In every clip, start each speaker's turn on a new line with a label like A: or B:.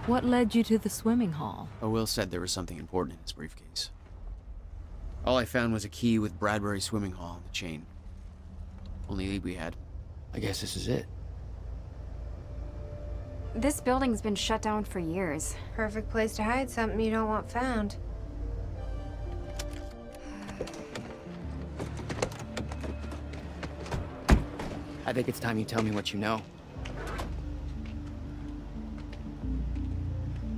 A: What led you to the swimming hall?
B: Oh, Will said there was something important in his briefcase. All I found was a key with Bradbury Swimming Hall on the chain. Only lead we had. I guess this is it.
C: This building's been shut down for years.
D: Perfect place to hide something you don't want found.
E: I think it's time you tell me what you know.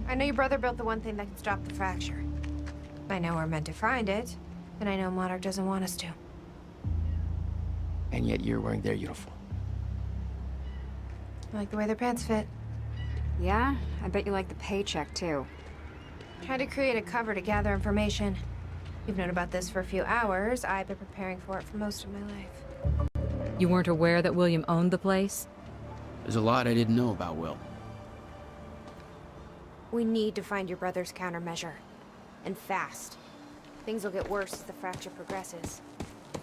D: I know your brother built the one thing that can stop the fracture. I know we're meant to find it, and I know Monarch doesn't want us to.
E: And yet you're wearing their uniform.
D: I like the way their pants fit.
C: Yeah? I bet you like the paycheck, too.
D: Tried to create a cover to gather information. You've known about this for a few hours. I've been preparing for it for most of my life.
A: You weren't aware that William owned the place?
B: There's a lot I didn't know about Will.
D: We need to find your brother's countermeasure. And fast. Things will get worse as the fracture progresses.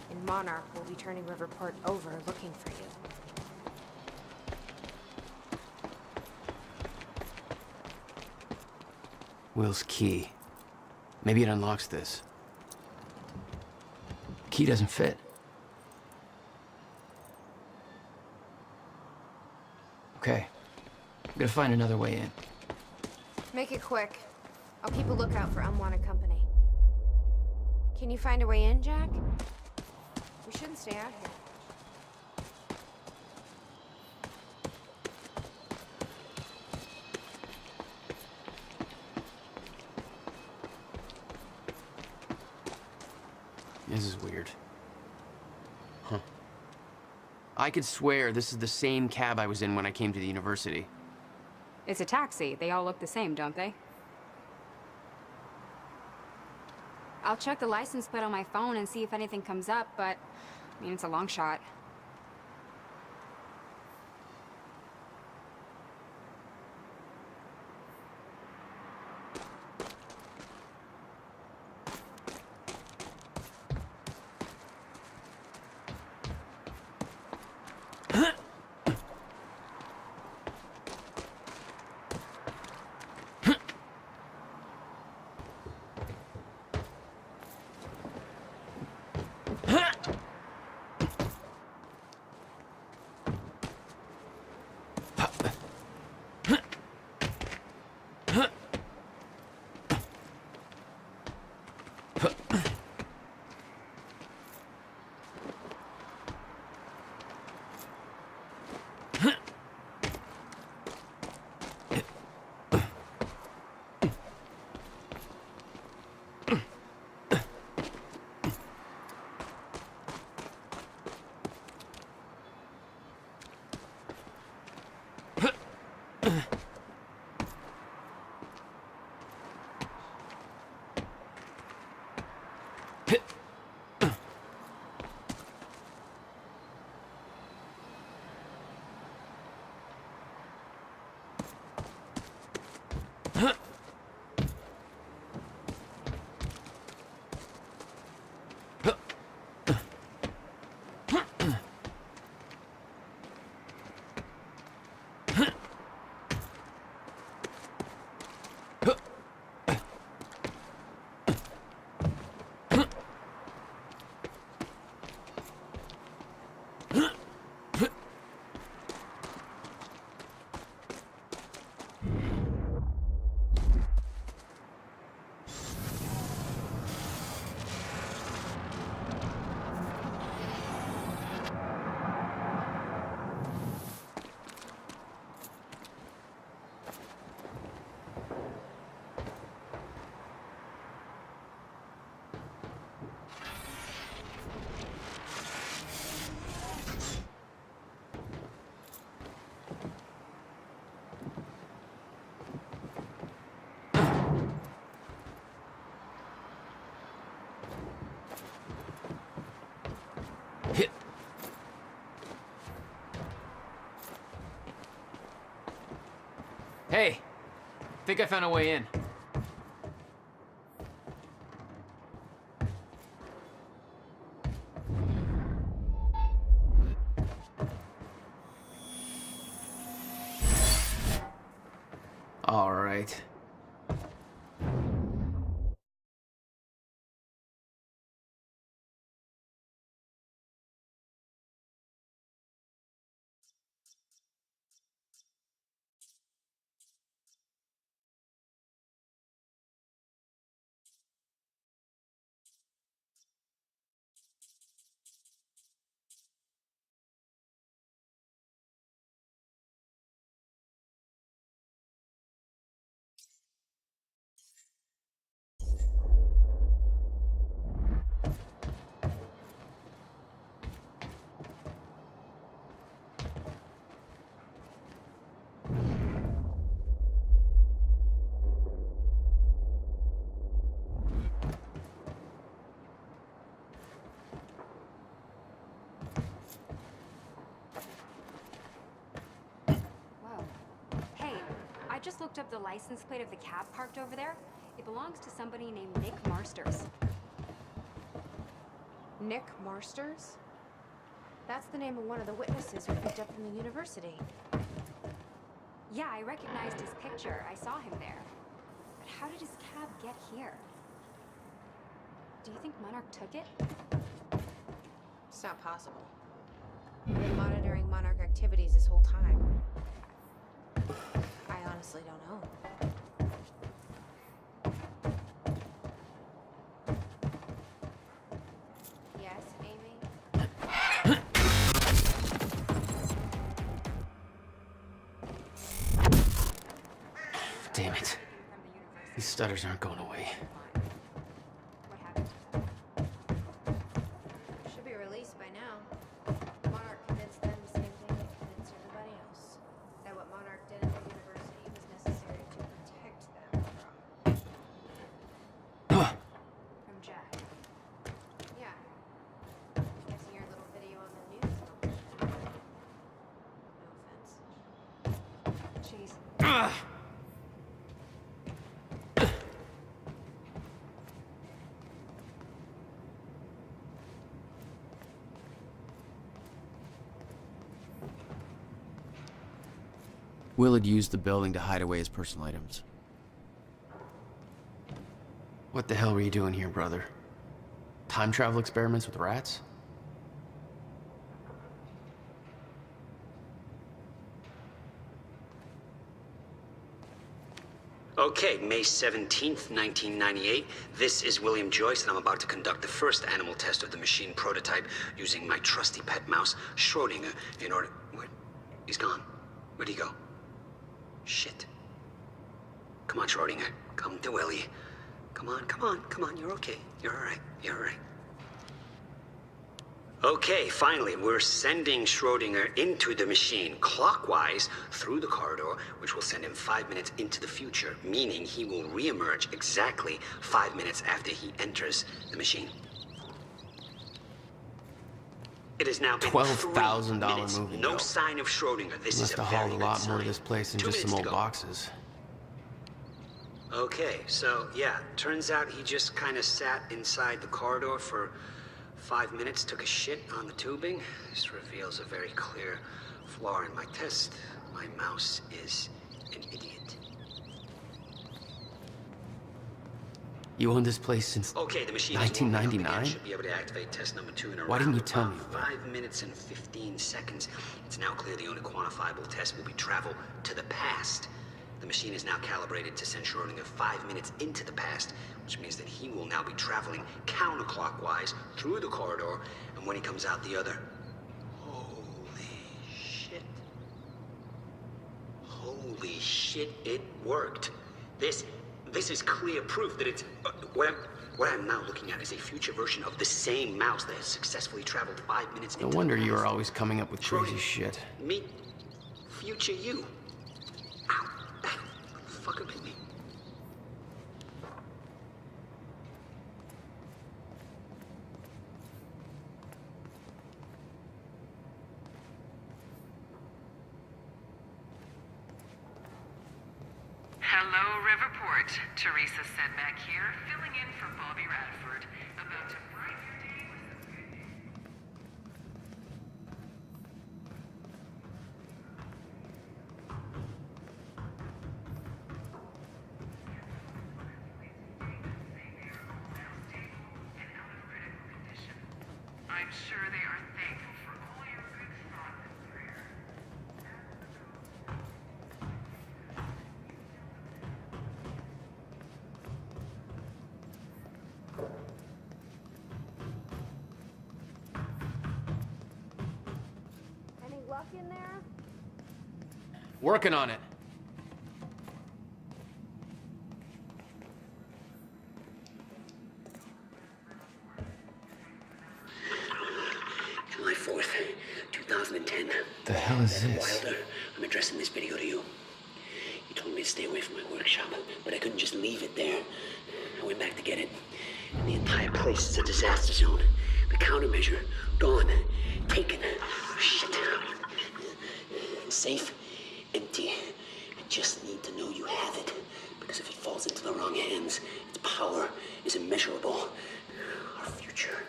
D: And Monarch will be turning Riverport over looking for you.
E: Will's key. Maybe it unlocks this. Key doesn't fit. Okay. I'm gonna find another way in.
D: Make it quick. I'll keep a lookout for unwanted company. Can you find a way in, Jack? We shouldn't stay out here.
E: This is weird. Huh. I could swear this is the same cab I was in when I came to the university.
C: It's a taxi. They all look the same, don't they? I'll check the license plate on my phone and see if anything comes up, but, I mean, it's a long shot.
E: Hey! Think I found a way in. All right. right.
C: Whoa. Hey, I just looked up the license plate of the cab parked over there. It belongs to somebody named Nick Marsters.
D: Nick Marsters? That's the name of one of the witnesses we picked up from the university.
C: Yeah, I recognized his picture. I saw him there. But how did his cab get here? Do you think Monarch took it?
D: It's not possible. We've been monitoring Monarch activities this whole time. I honestly don't know. Yes, Amy?
E: Damn it. These stutters aren't going away.
C: What happened?
D: Should be released by now. Monarch convinced them the same thing they convinced everybody else. That what Monarch did at the university was necessary to protect them from Jack. Yeah. Guessing your little video on the news helped. No offense.
C: Jeez.
B: Will had used the building to hide away his personal items.
E: What the hell were you doing here, brother? Time travel experiments with rats?
F: Okay, May 17th, 1998. This is William Joyce, and I'm about to conduct the first animal test of the machine prototype using my trusty pet mouse, Schrodinger, in order... Where? He's gone. Where'd he go? Shit. Come on, Schrodinger. Come to Willie. Come on, come on, come on. You're okay. You're all right. You're all right. Okay, finally, we're sending Schrodinger into the machine clockwise through the corridor, which will send him 5 minutes into the future, meaning he will reemerge exactly 5 minutes after he enters the machine. It has now been
E: $12,000
F: 3 minutes.
E: movie,
F: No
E: though.
F: sign of Schrodinger. This
E: Must
F: is a
E: have
F: very
E: hauled a
F: good
E: lot more to
F: sign.
E: this place than
F: 2
E: just some
F: minutes
E: old
F: to go.
E: boxes.
F: Okay, so yeah, turns out he just kind of sat inside the corridor for 5 minutes, took a shit on the tubing. This reveals a very clear flaw in my test. My mouse is an idiot.
E: You owned this place since
F: Okay, the machine is warming up again.
E: 1999?
F: Should be able to activate test number 2 in around
E: Why didn't you tell
F: about
E: me?
F: 5 minutes and 15 seconds. It's now clear the only quantifiable test will be travel to the past. The machine is now calibrated to send Schrodinger 5 minutes into the past, which means that he will now be traveling counterclockwise through the corridor, and when he comes out the other... Holy shit. Holy shit, it worked. This is clear proof that it's... what I'm now looking at is a future version of the same mouse that has successfully traveled 5 minutes
E: No
F: into
E: wonder
F: the
E: you
F: past.
E: were always coming up with crazy
F: Schrodinger,
E: shit.
F: Meet future you. Ow. Fucker bit me.
G: Hello, Riverport. Teresa Sedmak here, filling in for Bobby Radford. About to brighten your day with some good news. sure they are thankful for all your good thoughts and prayers.
D: Any luck in there?
E: Working on it.
F: July 4th, 2010.
E: The hell is
F: Beth
E: this?
F: Wilder, I'm addressing this video to you. You told me to stay away from my workshop, but I couldn't just leave it there. I went back to get it, and the entire place is a disaster zone. The countermeasure, gone, taken. Shit. Safe, empty. I just need to know you have it, because if it falls into the wrong hands, its power is immeasurable. Our future,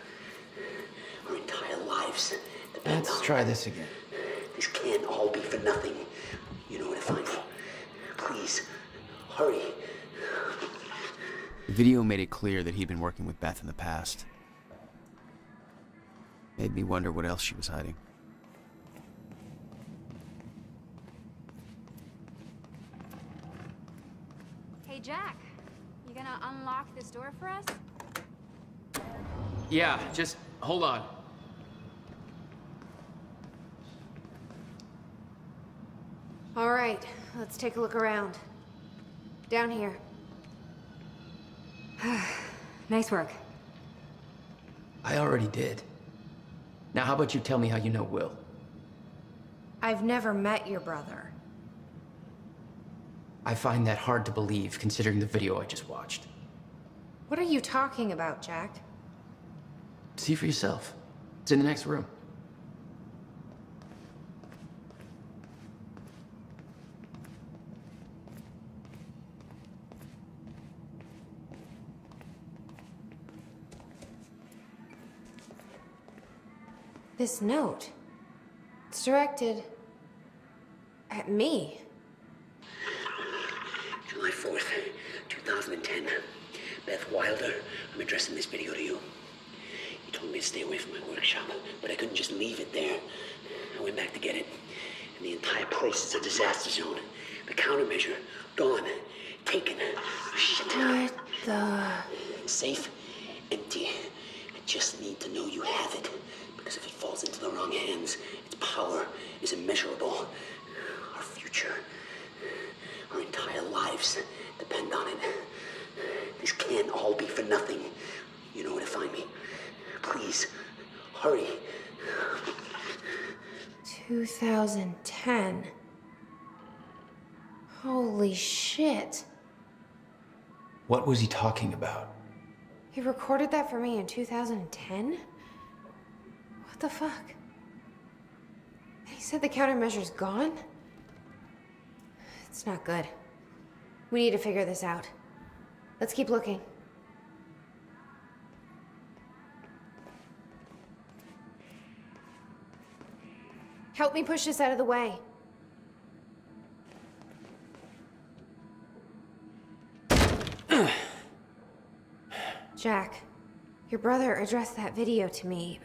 F: our entire lives depend
E: Let's
F: on
E: try this again.
F: This can't all be for nothing. You know where to find me. Please, hurry.
B: The video made it clear that he'd been working with Beth in the past. Made me wonder what else she was hiding.
C: Hey, Jack. You gonna unlock this door for us?
E: Yeah, just hold on.
D: All right, let's take a look around. Down here.
C: Nice work.
E: I already did. Now how about you tell me how you know Will?
D: I've never met your brother.
E: I find that hard to believe considering the video I just watched.
D: What are you talking about, Jack?
E: See for yourself. It's in the next room.
D: This note. It's directed at me.
F: July 4th, 2010. Beth Wilder, I'm addressing this video to you. You told me to stay away from my workshop, but I couldn't just leave it there. I went back to get it, and the entire place is a disaster zone. The countermeasure, gone, taken. Shit.
D: What the...
F: Safe, empty. I just need to know you have it, because if it falls into the wrong hands, its power is immeasurable. Our future, our entire lives depend on it. This can't all be for nothing. You know where to find me. Please, hurry.
D: 2010. Holy shit.
E: What was he talking about?
D: He recorded that for me in 2010? What the fuck? And he said the countermeasure's gone? It's not good. We need to figure this out. Let's keep looking. Help me push this out of the way. Jack, your brother addressed that video to me,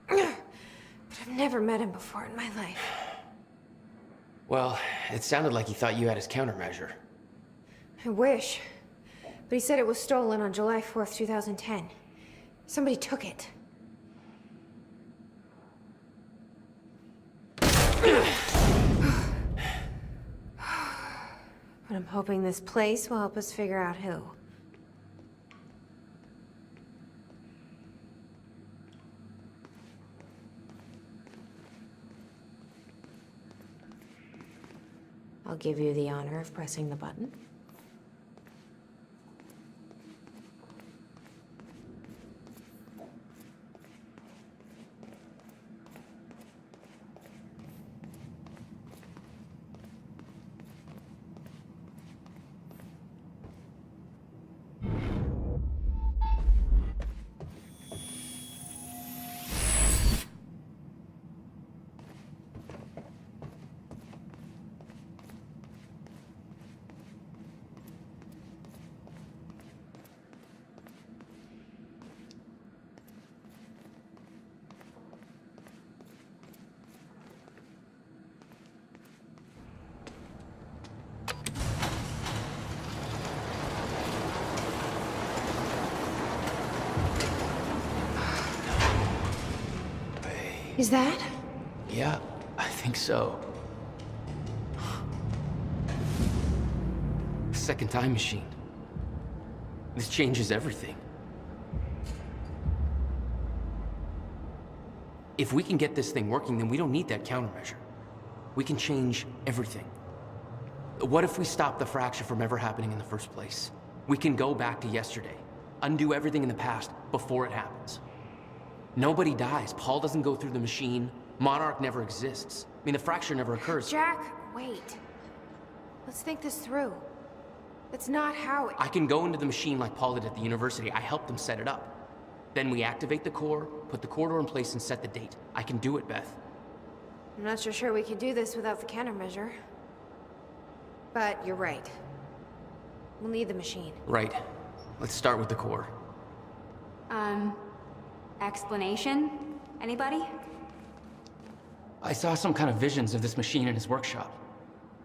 D: but I've never met him before in my life.
E: Well, it sounded like he thought you had his countermeasure.
D: I wish. But he said it was stolen on July 4th, 2010. Somebody took it. But I'm hoping this place will help us figure out who. I'll give you the honor of pressing the button. Is that?
E: Yeah, I think so. Second time machine. This changes everything. If we can get this thing working, then we don't need that countermeasure. We can change everything. What if we stop the fracture from ever happening in the first place? We can go back to yesterday, undo everything in the past before it happens. Nobody dies. Paul doesn't go through the machine. Monarch never exists. I mean, the fracture never occurs.
D: Jack, wait. Let's think this through. That's not how it...
E: I can go into the machine like Paul did at the university. I helped them set it up. Then we activate the core, put the corridor in place, and set the date. I can do it, Beth.
D: I'm not so sure we can do this without the countermeasure. But you're right. We'll need the machine.
E: Right. Let's start with the core.
C: Explanation? Anybody?
E: I saw some kind of visions of this machine in his workshop.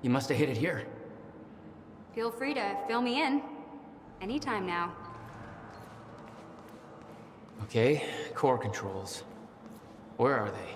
E: He must have hid it here.
C: Feel free to fill me in. Anytime now.
E: Okay, core controls. Where are they?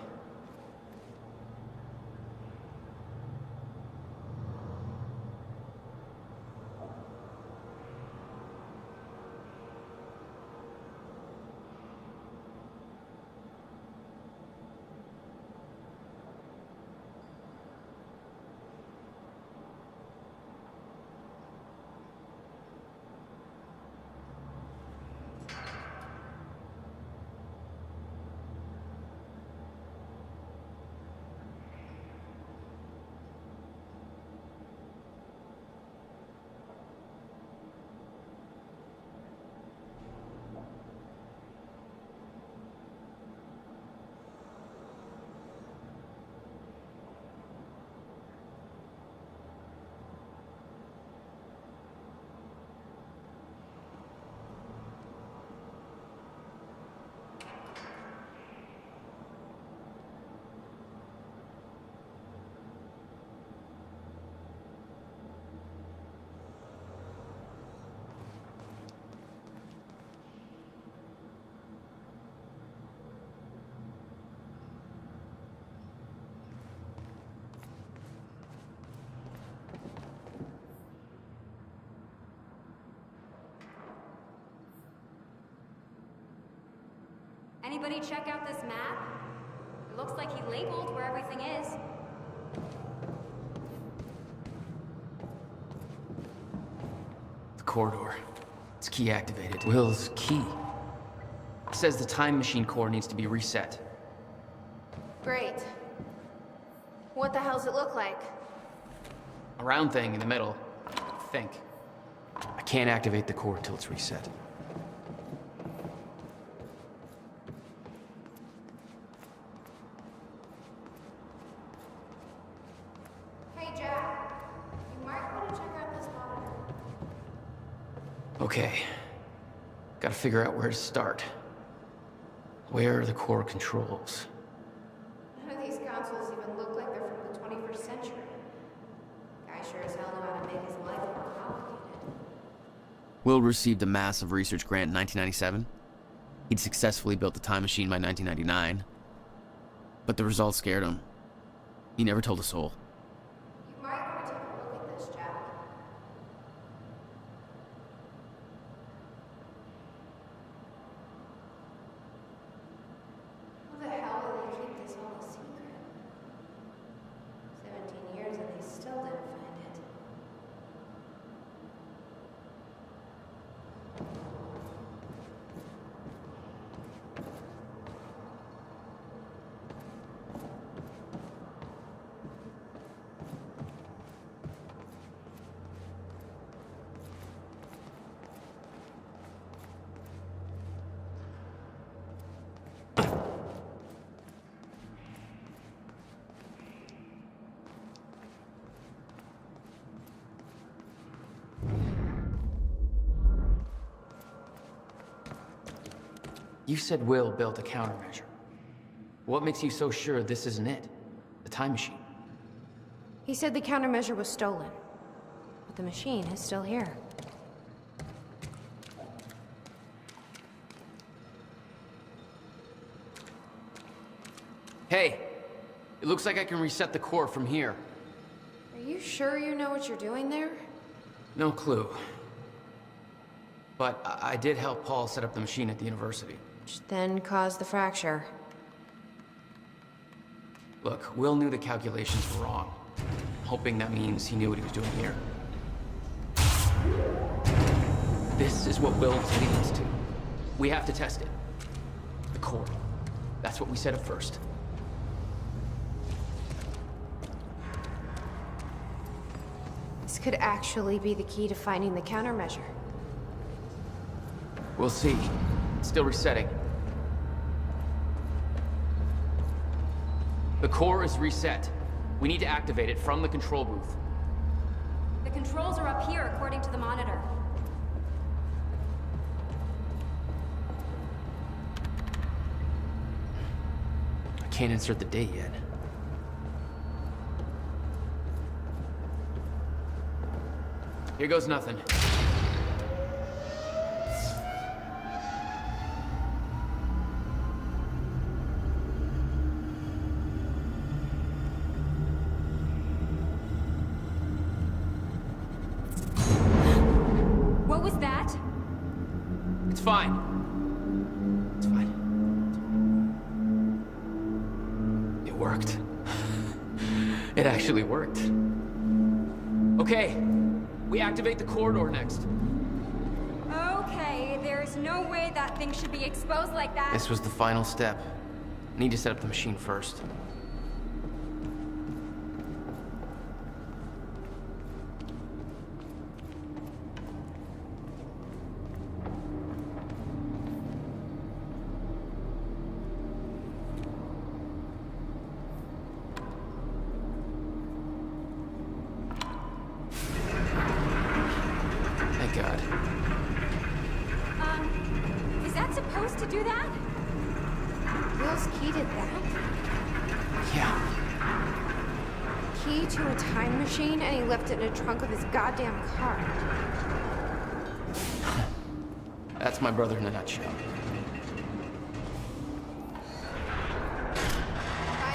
C: Anybody check out this map? It looks like he labeled where everything is.
E: The corridor. It's key activated. Will's key. It says the time machine core needs to be reset.
D: Great. What the hell's it look like?
E: A round thing in the middle. I think. I can't activate the core until it's reset.
D: Hey, Jack. You might want to check out this monitor.
E: Okay. Gotta figure out where to start. Where are the core controls?
D: None of these consoles even look like they're from the 21st century. Guy sure as hell knew how to make his life more complicated.
B: Will received a massive research grant in 1997. He'd successfully built the time machine by 1999. But the results scared him. He never told a soul.
D: You might want to take a look at this, Jack. How the hell did they keep this all a secret? 17 years and they still didn't find it.
E: You said Will built a countermeasure. What makes you so sure this isn't it? The time machine?
D: He said the countermeasure was stolen, but the machine is still here.
E: Hey, it looks like I can reset the core from here.
D: Are you sure you know what you're doing there?
E: No clue. But I did help Paul set up the machine at the university.
D: Which then caused the fracture.
E: Look, Will knew the calculations were wrong. Hoping that means he knew what he was doing here. This is what Will leads to. We have to test it. The core. That's what we set up first.
D: This could actually be the key to finding the countermeasure.
E: We'll see. It's still resetting. The core is reset. We need to activate it from the control booth.
C: The controls are up here, according to the monitor.
E: I can't insert the date yet. Here goes nothing.
C: What was that?
E: It's fine. It's fine. It worked. It actually worked. Okay, we activate the corridor next.
C: Okay, there's no way that thing should be exposed like that.
E: This was the final step. Need to set up the machine first. Thank God.
C: Is that supposed to do that?
D: Will's key did that?
E: Yeah.
D: Key to a time machine, and he left it in the trunk of his goddamn car.
E: That's my brother in a nutshell.
D: Find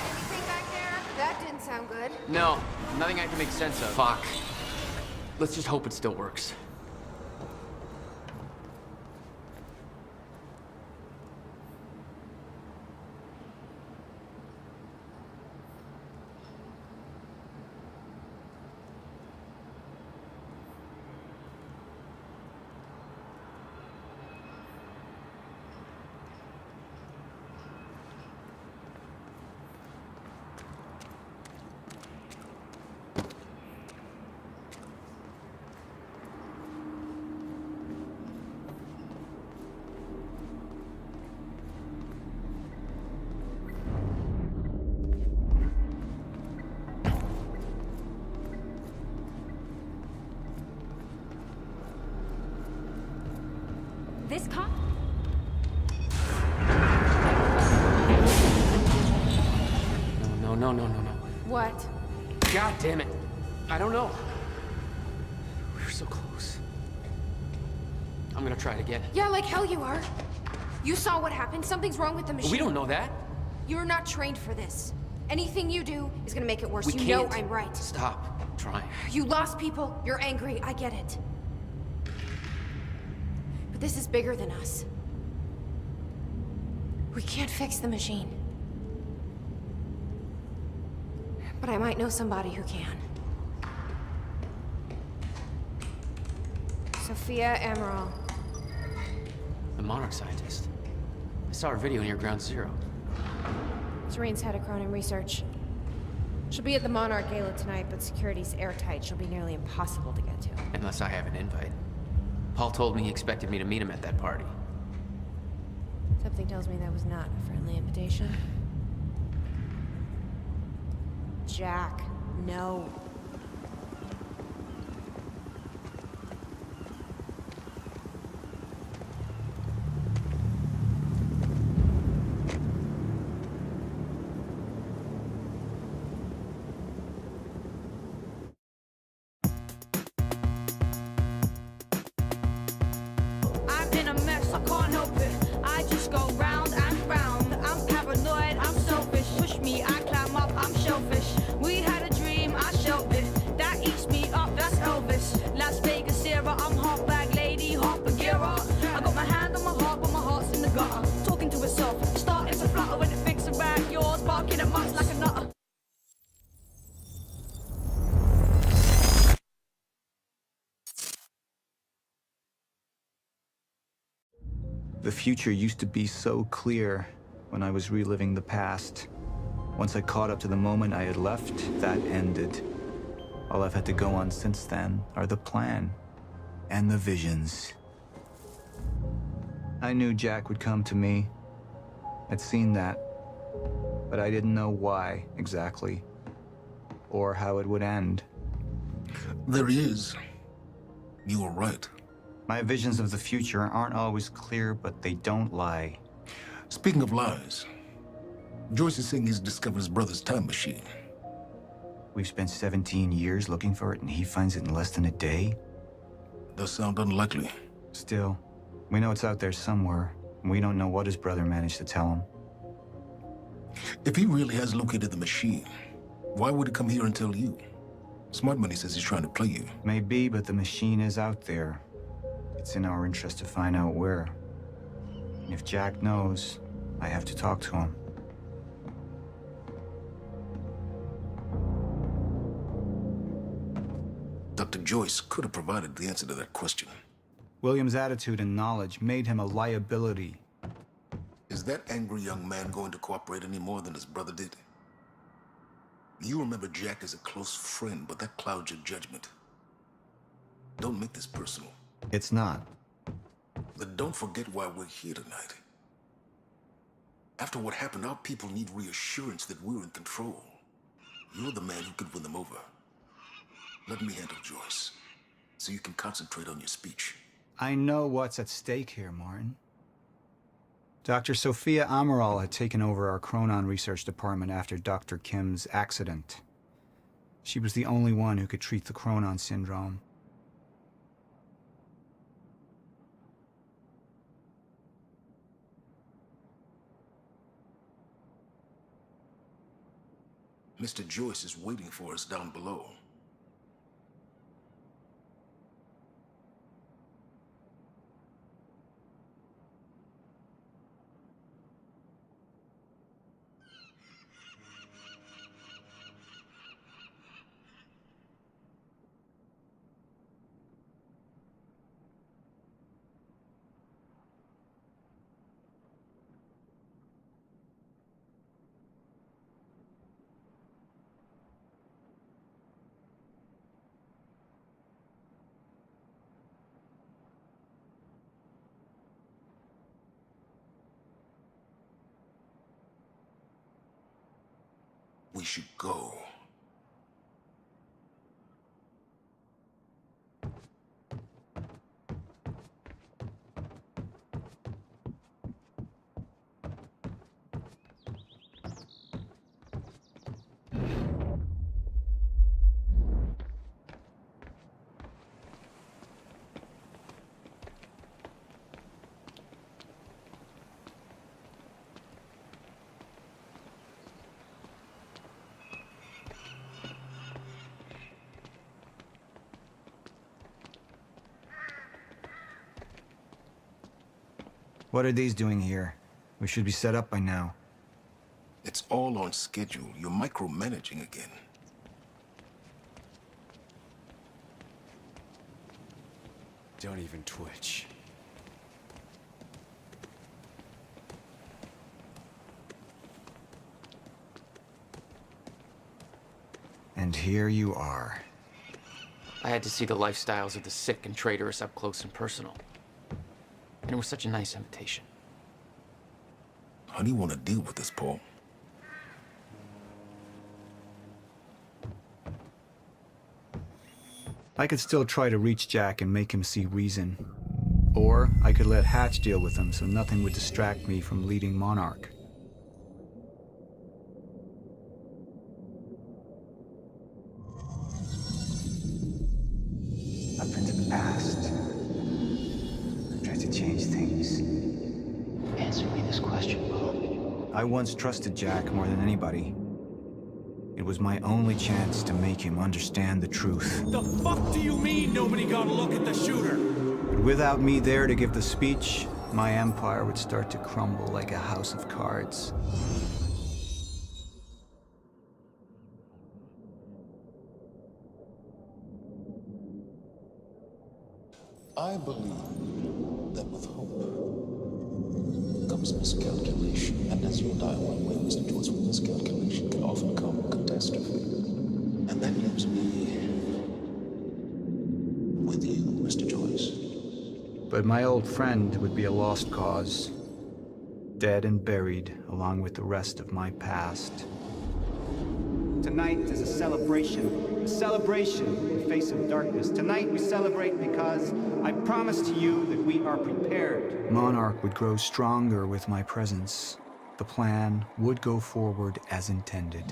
D: anything back there? That didn't sound good.
E: No, nothing I can make sense of. Fuck. Let's just hope it still works.
C: This cop?
E: No.
D: What?
E: God damn it. I don't know. We were so close. I'm gonna try it again.
D: Yeah, like hell you are. You saw what happened. Something's wrong with the machine.
E: We don't know that.
D: You're not trained for this. Anything you do is gonna make it worse.
E: We
D: You
E: can't.
D: know I'm right.
E: Stop trying.
D: You lost people. You're angry. I get it. But this is bigger than us. We can't fix the machine. But I might know somebody who can. Sophia Amaral.
E: The Monarch scientist. I saw her video near Ground Zero.
D: Serene's head of Cronin Research. She'll be at the Monarch Gala tonight, but security's airtight. She'll be nearly impossible to get to.
E: Unless I have an invite. Paul told me he expected me to meet him at that party.
D: Something tells me that was not a friendly invitation. Jack, no.
H: I'm in a mess, I can't help it. I just go round and round. I'm paranoid, I'm selfish. Push me
I: The future used to be so clear when I was reliving the past. Once I caught up to the moment I had left, that ended. All I've had to go on since then are the plan and the visions. I knew Jack would come to me. I'd seen that, but I didn't know why exactly, or how it would end.
J: There he is. You were right.
I: My visions of the future aren't always clear, but they don't lie.
J: Speaking of lies, Joyce is saying he's discovered his brother's time machine.
I: We've spent 17 years looking for it, and he finds it in less than a day?
J: Does sound unlikely.
I: Still, we know it's out there somewhere, and we don't know what his brother managed to tell him.
J: If he really has located the machine, why would he come here and tell you? Smart Money says he's trying to play you.
I: Maybe, but the machine is out there. It's in our interest to find out where. And if Jack knows, I have to talk to him.
J: Dr. Joyce could have provided the answer to that question.
I: William's attitude and knowledge made him a liability.
J: Is that angry young man going to cooperate any more than his brother did? You remember Jack as a close friend, but that clouds your judgment. Don't make this personal.
I: It's not.
J: Then don't forget why we're here tonight. After what happened, our people need reassurance that we're in control. You're the man who could win them over. Let me handle Joyce, so you can concentrate on your speech.
I: I know what's at stake here, Martin. Dr. Sophia Amaral had taken over our Chronon research department after Dr. Kim's accident. She was the only one who could treat the Chronon syndrome.
J: Mr. Joyce is waiting for us down below. We should go.
I: What are these doing here? We should be set up by now.
J: It's all on schedule. You're micromanaging again.
B: Don't even twitch.
I: And here you are.
E: I had to see the lifestyles of the sick and traitorous up close and personal. And it was such a nice invitation.
J: How do you want to deal with this, Paul?
I: I could still try to reach Jack and make him see reason. Or I could let Hatch deal with him so nothing would distract me from leading Monarch. Up into the past. Tried to change things.
E: Answer me this question, Paul.
I: I once trusted Jack more than anybody. It was my only chance to make him understand the truth.
K: The fuck do you mean nobody got a look at the shooter?
I: But without me there to give the speech, my empire would start to crumble like a house of cards.
J: I believe that with hope sometimes miscalculation, and as you'll die one way, Mr. Joyce, with miscalculation can often come catastrophe. And that leaves me with you, Mr. Joyce.
I: But my old friend would be a lost cause. Dead and buried, along with the rest of my past.
L: Tonight is a celebration in the face of darkness. Tonight we celebrate because I promise to you that we are prepared.
I: Monarch would grow stronger with my presence. The plan would go forward as intended.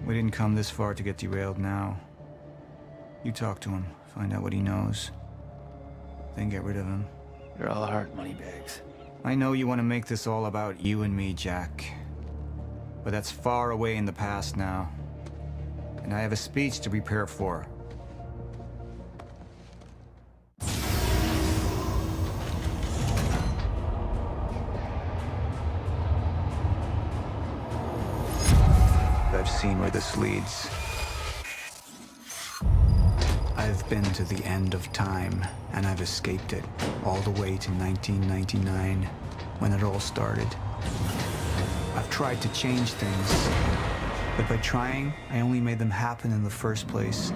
I: We didn't come this far to get derailed now. You talk to him, find out what he knows, then get rid of him.
M: You're all heart moneybags.
I: I know you want to make this all about you and me, Jack. But that's far away in the past now. And I have a speech to prepare for. I've seen where this leads. I've been to the end of time, and I've escaped it, all the way to 1999, when it all started. I've tried to change things, but by trying, I only made them happen in the first place.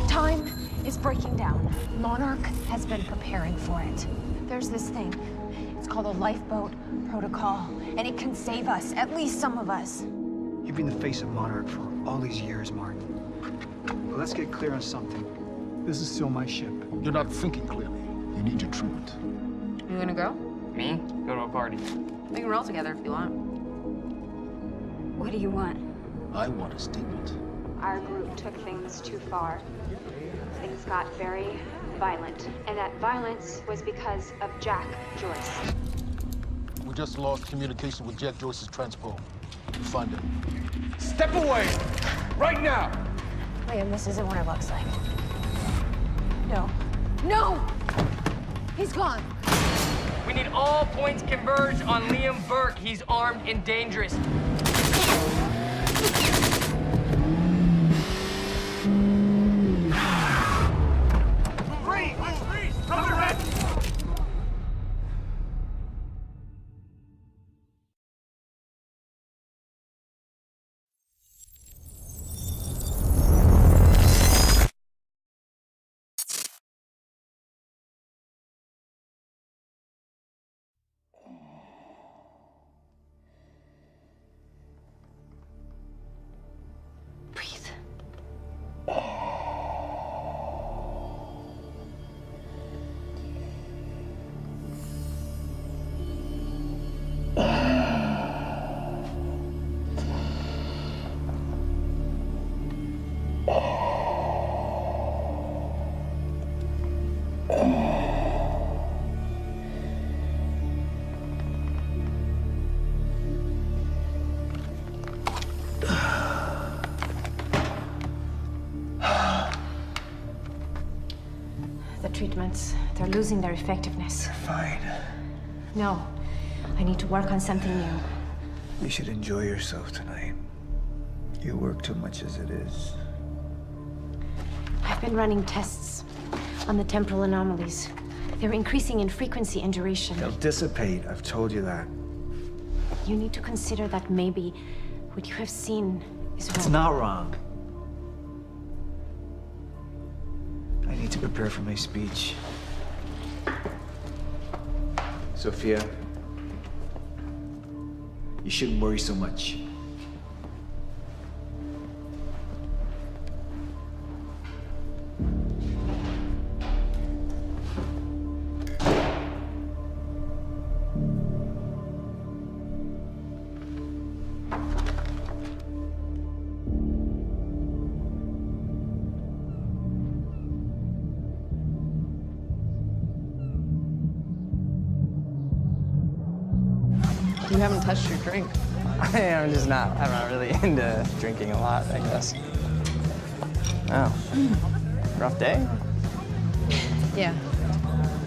N: Time is breaking down. Monarch has been preparing for it. There's this thing. It's called a lifeboat protocol, and it can save us, at least some of us.
L: You've been the face of Monarch for all these years, Martin. But let's get clear on something. This is still my ship.
J: You're not thinking clearly. You need your treatment.
O: You gonna go?
E: Me? Go to a party.
O: We can roll together if you want.
C: What do you want?
J: I want a statement.
C: Our group took things too far. Things got very violent. And that violence was because of Jack Joyce.
J: We just lost communication with Jack Joyce's transport. Find him.
K: Step away! Right now!
N: Liam, this isn't what it looks like. No. No! He's gone.
P: We need all points converge on Liam Burke. He's armed and dangerous.
N: Treatments, they're losing their effectiveness.
I: You're fine.
N: No, I need to work on something new.
I: You should enjoy yourself tonight. You work too much as it is.
N: I've been running tests
D: On the temporal anomalies. They're increasing in frequency and duration.
M: They'll dissipate, I've told you that.
D: You need to consider that maybe what you have seen is wrong.
M: It's not wrong. I need to prepare for my speech. Sophia, you shouldn't worry so much.
O: You haven't touched your drink.
Q: I'm not really into drinking a lot, I guess. Oh. Rough day?
O: Yeah.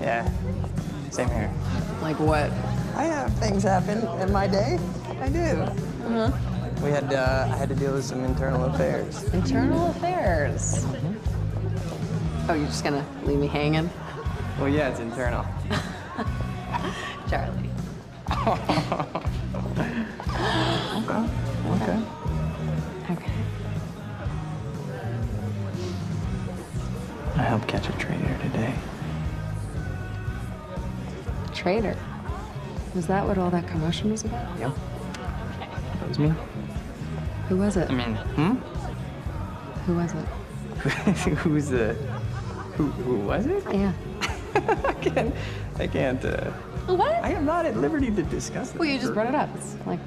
Q: Yeah. Same here.
O: Like what?
Q: I have things happen in my day. I do.
O: Uh-huh.
Q: I had to deal with some internal affairs.
O: Internal affairs? Oh, you're just gonna leave me hanging?
Q: Well, yeah, it's internal.
O: Charlie.
Q: Okay.
O: Okay.
Q: I helped catch a traitor today.
O: Traitor? Was that what all that commotion was about?
Q: Yep. That was me.
O: Who was it?
Q: I mean,
O: Who was it?
Q: Who was it?
O: Yeah.
Q: I can't,
O: What?
Q: I am not at liberty to discuss this.
O: Well, you just brought it up. It's like,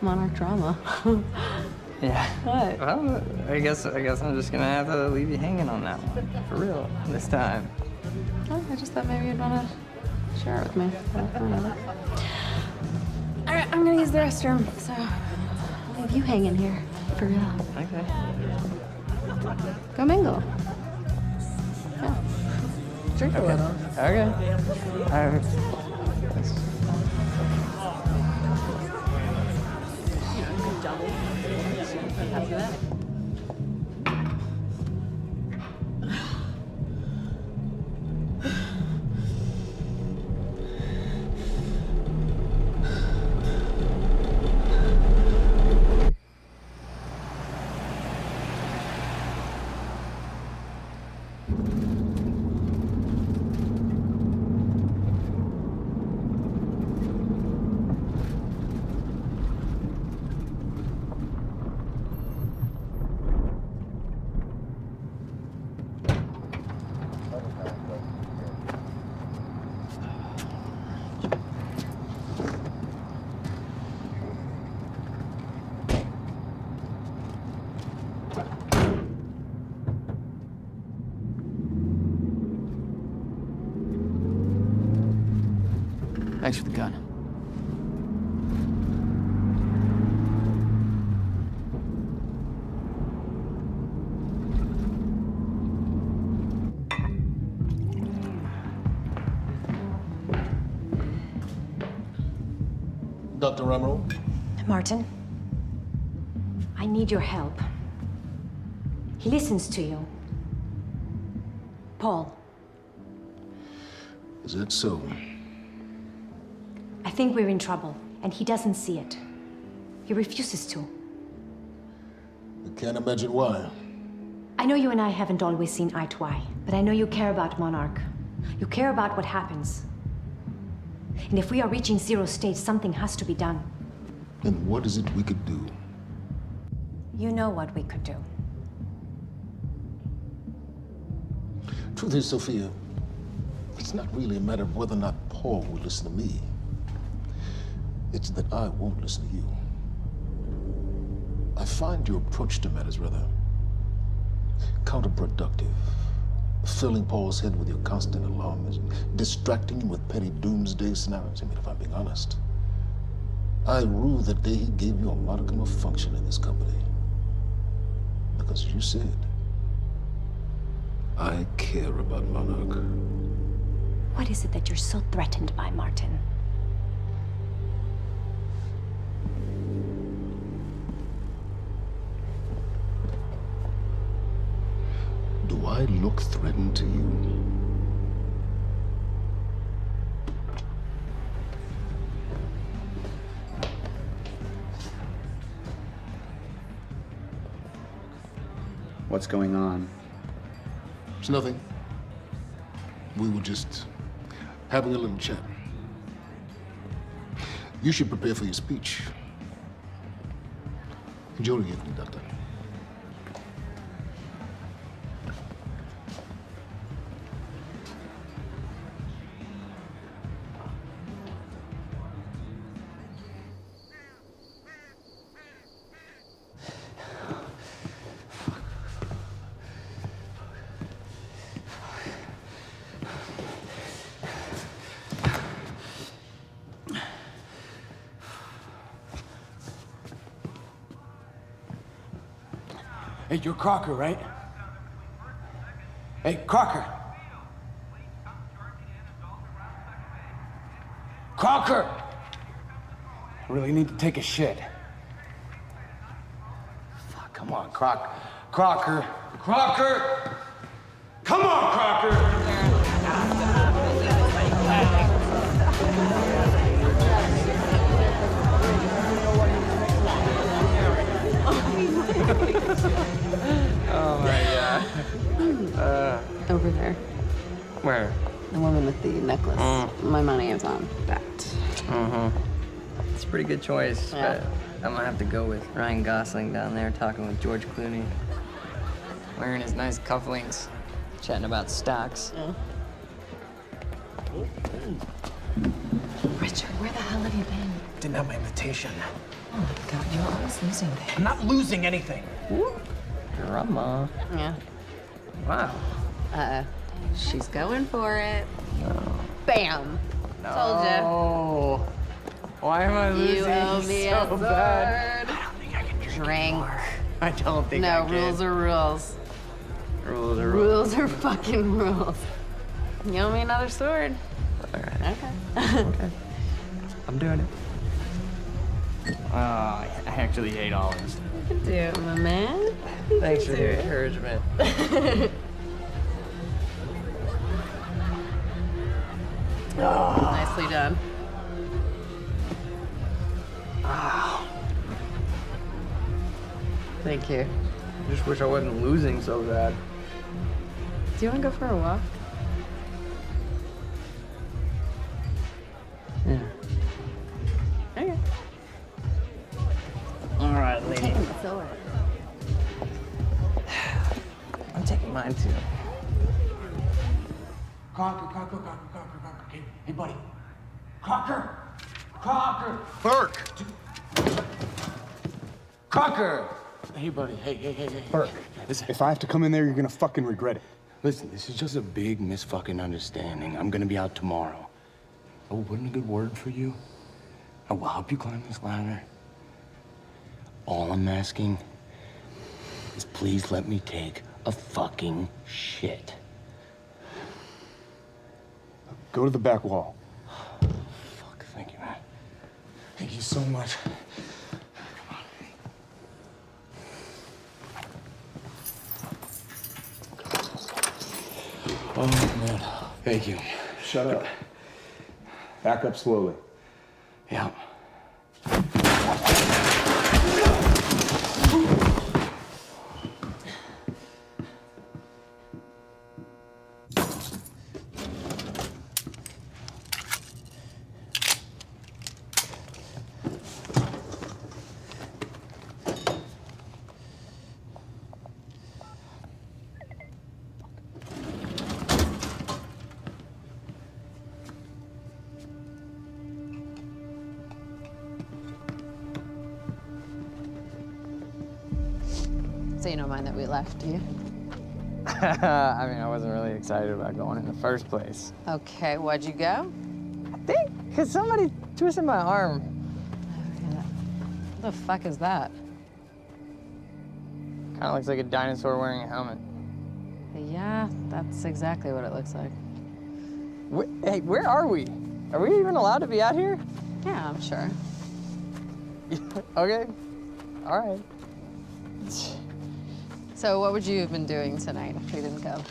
O: Monarch drama.
Q: Yeah.
O: What?
Q: Well, I guess I'm just gonna have to leave you hanging on that one. For real. This time.
O: Oh, I just thought maybe you'd want to share it with me. Whatever. All right, I'm gonna use the restroom, so I'll leave you hanging here. For real.
Q: Okay.
O: Go mingle. Yeah. Drink a little.
Q: Okay. All right.
O: After that.
B: Thanks for the gun.
J: Dr. Emerald?
D: Martin, I need your help. He listens to you. Paul.
J: Is that so?
D: I think we're in trouble, and he doesn't see it. He refuses to.
J: I can't imagine why.
D: I know you and I haven't always seen eye to eye, but I know you care about Monarch. You care about what happens. And if we are reaching zero state, something has to be done.
J: And what is it we could do?
D: You know what we could do.
J: Truth is, Sophia, it's not really a matter of whether or not Paul will listen to me. It's that I won't listen to you. I find your approach to matters rather counterproductive. Filling Paul's head with your constant alarms, distracting him with petty doomsday scenarios. I mean, if I'm being honest, I rue the day he gave you a modicum of function in this company. Because you said, I care about Monarch.
D: What is it that you're so threatened by, Martin?
J: Do I I look threatened to you?
L: What's going on?
J: It's nothing. We were just having a little chat. You should prepare for your speech. Enjoy the evening, Doctor.
K: Hey, you're Crocker, right? Hey, Crocker! Crocker! I really need to take a shit. Fuck, come on, Crocker. Crocker! Crocker! Come on, Crocker!
Q: Oh my god.
O: Over there.
Q: Where?
O: The woman with the necklace. My money is on that.
Q: It's a pretty good choice,
O: Yeah.
Q: but I'm gonna have to go with Ryan Gosling down there talking with George Clooney. Wearing his nice cufflinks, chatting about stocks.
O: Yeah. Richard, where the hell have you been?
K: Didn't have my invitation.
O: Oh my god, you're always losing things.
K: I'm not losing anything.
Q: Drama.
O: Yeah.
Q: Wow.
O: She's going for it.
Q: No.
O: Bam!
Q: No.
O: Told you.
Q: Why am I losing
O: You owe me
Q: so
O: a sword.
Q: bad? I don't think I can drink
O: Drink.
Q: anymore. I don't think I
O: No,
Q: can.
O: rules are rules.
Q: Rules are rules.
O: Rules are fucking rules. You owe me another sword.
Q: All right.
O: Okay.
Q: Okay. I'm doing it. Oh, I actually hate olives.
O: You can do it, my man.
Q: Thanks for the encouragement.
O: Nicely done.
Q: Thank you. I just wish I wasn't losing so bad.
O: Do you want to go for a walk?
Q: Yeah.
O: Okay.
Q: All right, lady.
O: Taking the sword.
Q: I'm taking mine too.
K: Crocker. Hey, buddy. Crocker!
J: Burke!
K: Crocker! Hey, buddy. Hey.
R: Burke,
K: Listen.
R: if I have to come in there, you're gonna fucking regret it.
K: Listen, this is just a big mis-fucking understanding. I'm gonna be out tomorrow. I will put in a good word for you. I will help you climb this ladder. All I'm asking is please let me take a fucking shit.
R: Go to the back wall.
K: Fuck, thank you, man. Thank you so much. Oh, man. Thank you.
R: Shut up. Back up slowly.
K: Yeah.
O: So you don't mind that we left, do you?
Q: I mean, I wasn't really excited about going in the first place.
O: Okay, why'd you go?
Q: I think because somebody twisted my arm.
O: What the fuck is that?
Q: Kind of looks like a dinosaur wearing a helmet.
O: Yeah, that's exactly what it looks like.
Q: Hey, where are we? Are we even allowed to be out here?
O: Yeah, I'm sure.
Q: Okay. All right.
S: So what would you have been doing tonight if we didn't go?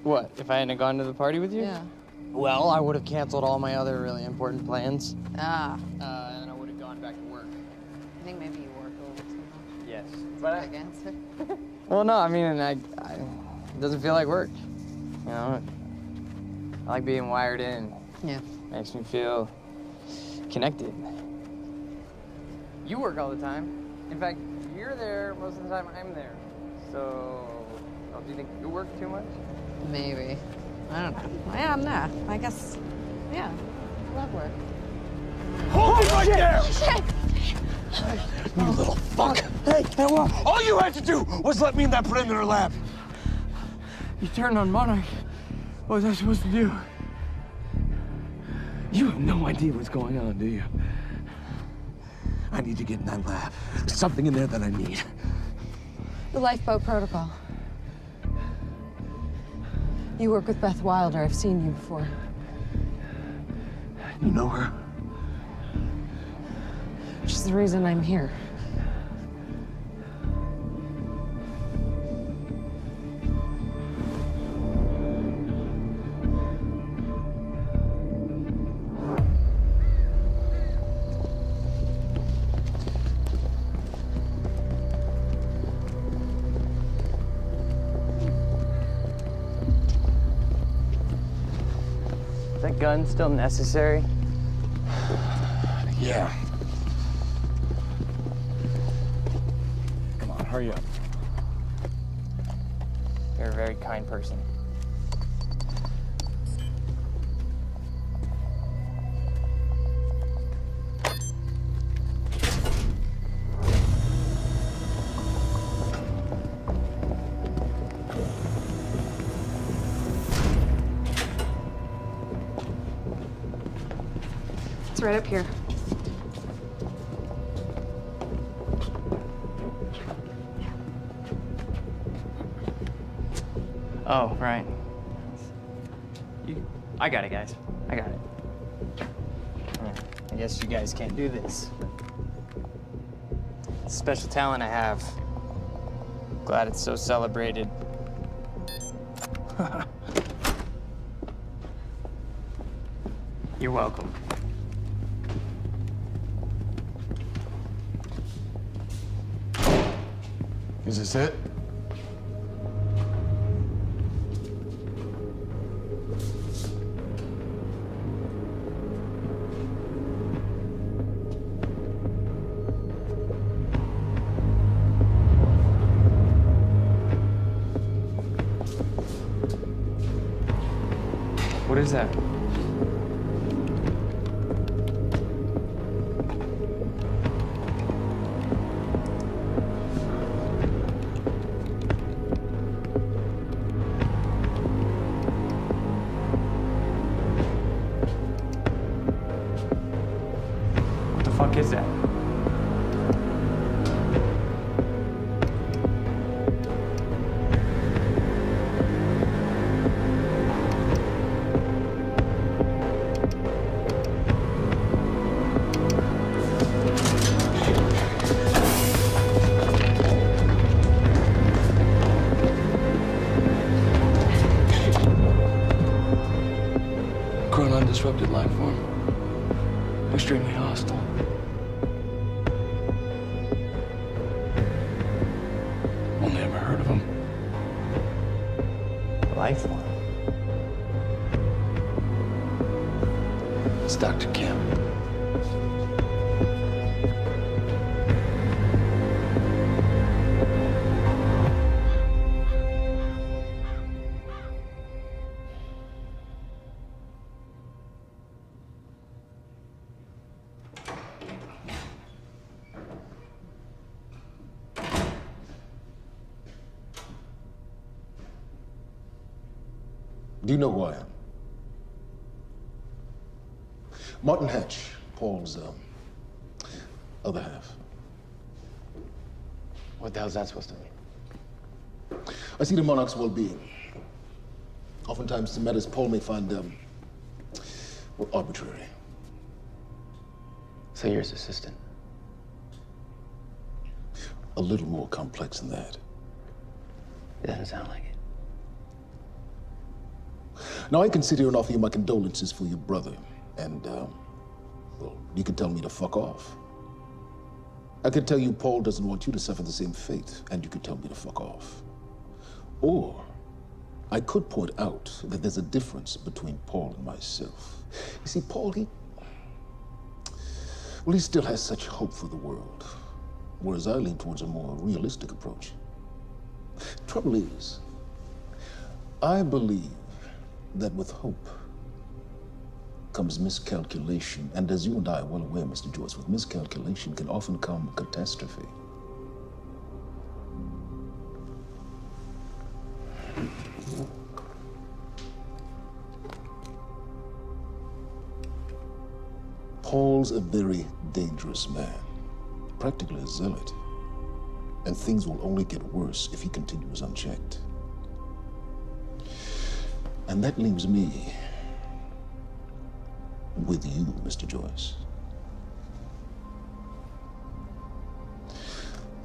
Q: What, if I hadn't gone to the party with you?
S: Yeah.
Q: Well, I would have canceled all my other really important plans.
S: Ah.
Q: And I would have gone back to work.
S: I think maybe you work a little too much.
Q: Yes.
S: But against it.
Q: Well, no, I mean, it doesn't feel like work. You know, I like being wired in.
S: Yeah.
Q: Makes me feel connected. You work all the time. In fact, you're there most of the time I'm there. So, do you think you work too much?
S: Maybe. I don't know. Yeah, no. I guess, yeah. I love work.
K: Hold it right there!
S: Shit!
K: You little fuck! Hey, what? All you had to do was let me in that perimeter lab.
Q: You turned on Monarch. What was I supposed to do?
K: You have no idea what's going on, do you? I need to get in that lab. There's something in there that I need.
S: The lifeboat protocol. You work with Beth Wilder. I've seen you before.
K: You know her?
S: She's the reason I'm here.
Q: Is that gun still necessary?
K: Yeah. Come on, hurry up.
Q: You're a very kind person.
S: It's right up here.
Q: Oh, right. I got it, guys. I got it. I guess you guys can't do this. It's a special talent I have. Glad it's so celebrated. You're welcome.
R: Is this it?
Q: What is that? What the fuck is that?
K: Disrupted life form. Extremely hostile. Only ever heard of him.
Q: Life form.
K: It's Dr. Kim.
J: Do you know who I am? Martin Hatch, Paul's other half.
K: What the hell's that supposed to mean?
J: I see the monarch's well-being. Oftentimes, the matters Paul may find well, arbitrary.
K: So you're his assistant?
J: A little more complex than that.
K: It doesn't sound like it.
J: Now, I can sit here and offer you my condolences for your brother, and, well, you can tell me to fuck off. I could tell you Paul doesn't want you to suffer the same fate, and you could tell me to fuck off. Or I could point out that there's a difference between Paul and myself. You see, Paul, he still has such hope for the world, whereas I lean towards a more realistic approach. Trouble is, I believe that with hope comes miscalculation, and as you and I are well aware, Mr. Joyce, with miscalculation can often come catastrophe. Paul's a very dangerous man, practically a zealot, and things will only get worse if he continues unchecked. And that leaves me with you, Mr. Joyce.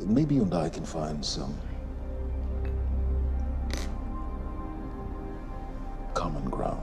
J: Maybe you and I can find some common ground.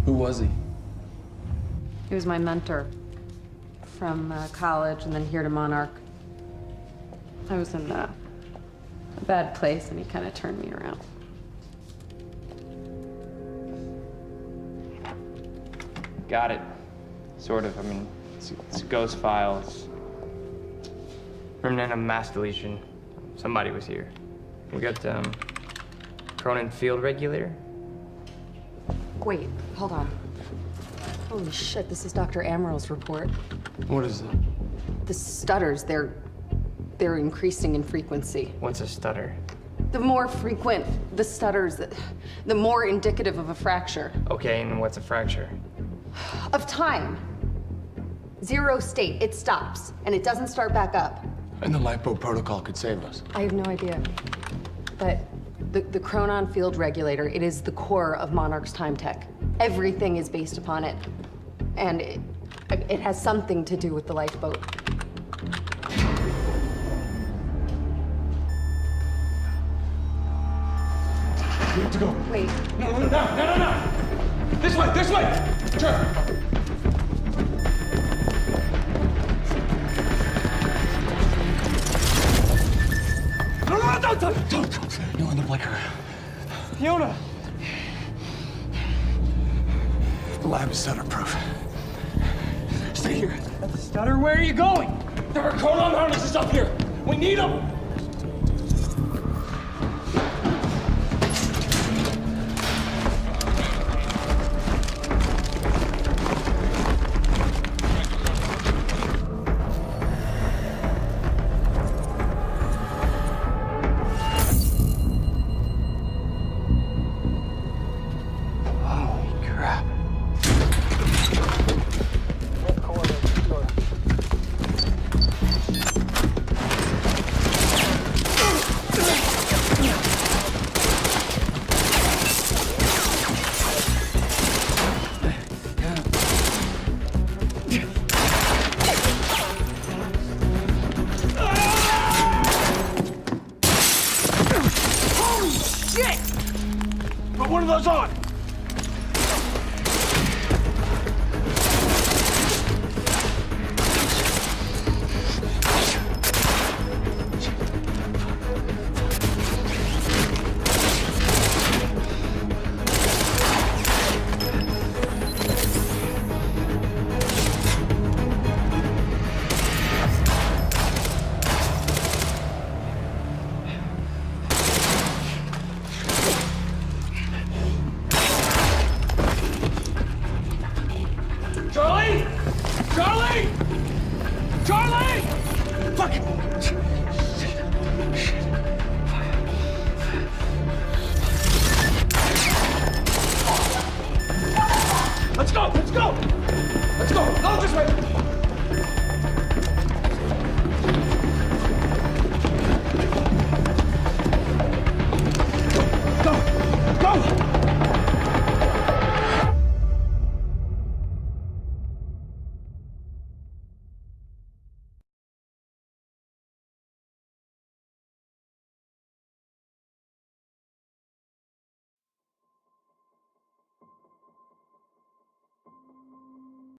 Q: Who was he?
O: He was my mentor from college and then here to Monarch. I was in a bad place and he kind of turned me around.
Q: Got it. Sort of. I mean, it's a ghost file. It's remnant of mass deletion. Somebody was here. We got, Cronin Field Regulator.
O: Wait, hold on. Holy shit, this is Dr. Amaril's report.
Q: What is it?
O: The stutters, they're increasing in frequency.
Q: What's a stutter?
O: The more frequent the stutters, the more indicative of a fracture.
Q: Okay, and what's a fracture?
O: Of time. Zero state, it stops, and it doesn't start back up.
K: And the lifeboat protocol could save us.
O: I have no idea. But the Cronin Field Regulator, it is the core of Monarch's time tech. Everything is based upon it. And it has something to do with the lifeboat.
K: We have to go.
O: Wait.
K: No. This way. Turn. No, don't. No in the blicker.
Q: Fiona!
K: The lab is stutter-proof. Stay here.
Q: Stutter, where are you going?
K: There are Cronin harnesses up here. We need them. Put one of those on!
T: Let's go! Let's go! Let's go! Go this way! Go! Go!